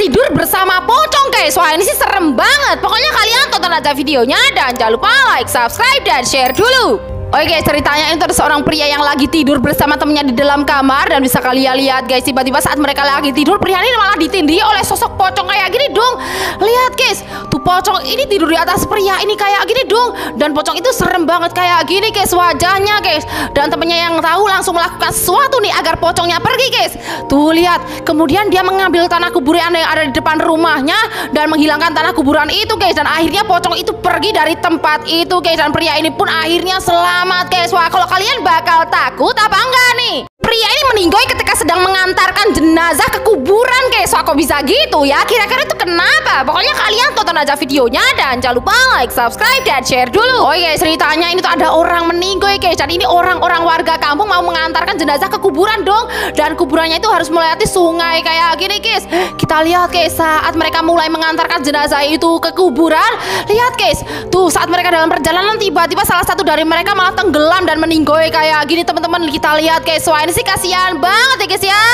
tidur bersama pocong guys. Wah ini sih serem banget. Pokoknya kalian tonton aja videonya dan jangan lupa like, subscribe, dan share dulu. Oke guys, ceritanya itu ada seorang pria yang lagi tidur bersama temennya di dalam kamar. Dan bisa kalian lihat guys, tiba-tiba saat mereka lagi tidur, pria ini malah ditindih oleh sosok pocong kayak gini dong. Lihat guys, tuh pocong ini tidur di atas pria ini kayak gini dong. Dan pocong itu serem banget kayak gini guys wajahnya guys. Dan temennya yang tahu langsung melakukan sesuatu nih agar pocongnya pergi guys. Tuh lihat, kemudian dia mengambil tanah kuburan yang ada di depan rumahnya dan menghilangkan tanah kuburan itu guys. Dan akhirnya pocong itu pergi dari tempat itu guys. Dan pria ini pun akhirnya selamat guys. Wah kalau kalian bakal takut apa enggak nih? Pria ini meninggoy ketika sedang mengantarkan jenazah ke kuburan guys. Wah kok bisa gitu ya? Kira-kira itu kenapa? Pokoknya kalian tonton aja videonya dan jangan lupa like, subscribe, dan share dulu. Oh guys, ceritanya ini tuh ada orang meninggoy guys. Dan ini orang-orang warga kampung mau mengantarkan jenazah ke kuburan dong. Dan kuburannya itu harus melewati sungai kayak gini guys. Kita lihat guys, saat mereka mulai mengantarkan jenazah itu ke kuburan, lihat guys, tuh saat mereka dalam perjalanan tiba-tiba salah satu dari mereka malah tenggelam dan meninggoy kayak gini teman-teman. Kita lihat guys, wah ini sih kasihan banget ya guys ya.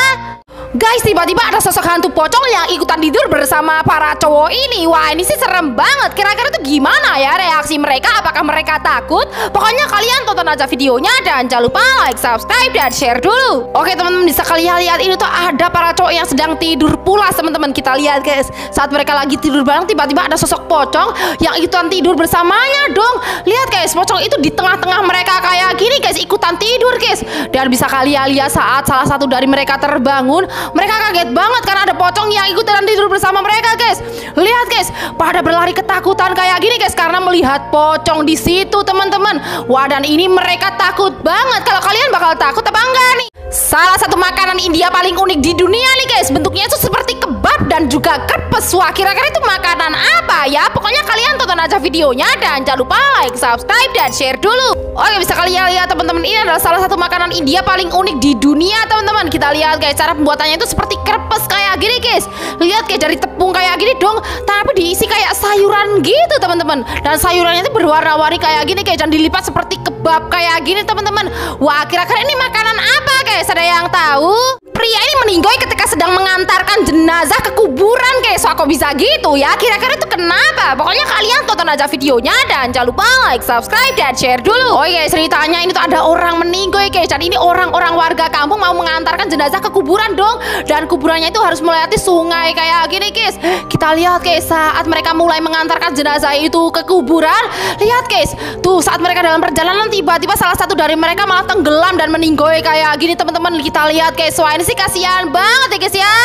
Guys, tiba-tiba ada sosok hantu pocong yang ikutan tidur bersama para cowok ini. Wah ini sih serem banget. Kira-kira tuh gimana ya reaksi mereka? Apakah mereka takut? Pokoknya kalian tonton aja videonya dan jangan lupa like, subscribe, dan share dulu. Oke teman-teman, bisa kalian lihat ini tuh ada para cowok yang sedang tidur pulas teman-teman. Kita lihat guys, saat mereka lagi tidur bareng tiba-tiba ada sosok pocong yang ikutan tidur bersamanya dong. Lihat guys, pocong itu di tengah-tengah mereka kayak gini guys, ikutan tidur guys. Dan bisa kalian lihat saat salah satu dari mereka terbangun, mereka kaget banget karena ada pocong yang ikutan tidur bersama mereka guys. Lihat guys, pada berlari ketakutan kayak gini guys karena melihat pocong di situ teman-teman. Wah dan ini mereka takut banget. Kalau kalian bakal takut apa enggak nih? Salah satu makanan India paling unik di dunia nih guys. Bentuknya itu seperti kebab dan juga krepes. Wah kira-kira itu makanan apa ya? Pokoknya kalian tonton aja videonya dan jangan lupa like, subscribe, dan share dulu. Oke, bisa kalian lihat teman-teman, ini adalah salah satu makanan India paling unik di dunia teman-teman. Kita lihat guys, cara pembuatannya itu seperti krepes kayak gini guys. Lihat kayak dari tepung kayak gini dong, tapi diisi kayak sayuran gitu teman-teman. Dan sayurannya itu berwarna-warni kayak gini guys, dan dilipat seperti kebab kayak gini teman-teman. Wah kira-kira ini makanan apa guys? Ada yang tahu? Pria ini meninggoy ketika sedang mengantarkan jenazah ke kuburan guys. Wah kok bisa gitu ya? Kira-kira itu kenapa? Pokoknya kalian tonton aja videonya dan jangan lupa like, subscribe, dan share dulu. Oh guys, ceritanya ini tuh ada orang meninggoy guys. Dan ini orang-orang warga kampung mau mengantarkan jenazah ke kuburan dong. Dan kuburannya itu harus melewati sungai kayak gini guys. Kita lihat guys, saat mereka mulai mengantarkan jenazah itu ke kuburan, lihat guys, tuh saat mereka dalam perjalanan tiba-tiba salah satu dari mereka malah tenggelam dan meninggoy kayak gini teman-teman. Kita lihat guys, wah ini sih kasihan banget ya guys ya.